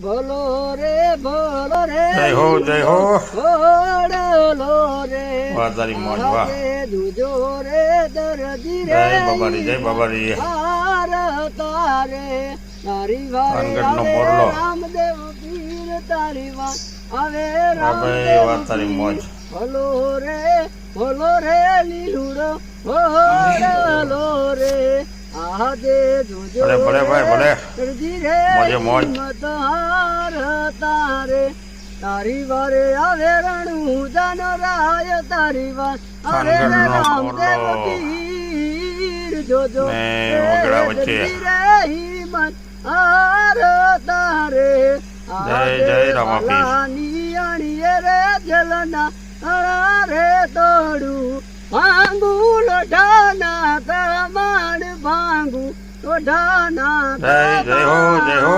ભલો રે ભલો રે જય હો ભોળલો રે વાહ તારી મોજ વાહ દૂજો રે દરજી રે જય બાબારી હાર તારે તારી વારે અનગઢનો આવે મોરલો. રામદેવ પીર તારી વાત આવે બાબાઈ વાહ તારી મોજ ભલો રે લીલુડો ભોળલો રે આજે જોજો ભલે ભલે ભાઈ ભલે દરજી રે મોજે મોજ. હિંમત હાર તારે તારી વારે આવે રણુ જાનો રાય તારી વાત આવે અનગઢનો રામદેવ મોરલો. પીર જોજો ને વગડા વચ્ચે. દરજી રે હિંમત હાર તારે જય રામાપીર. નિયાણીએ રે જલના તારા રે તોડું ભાંગુ લોઢાના તમાડ ભાંગુ લોઢાના જય હો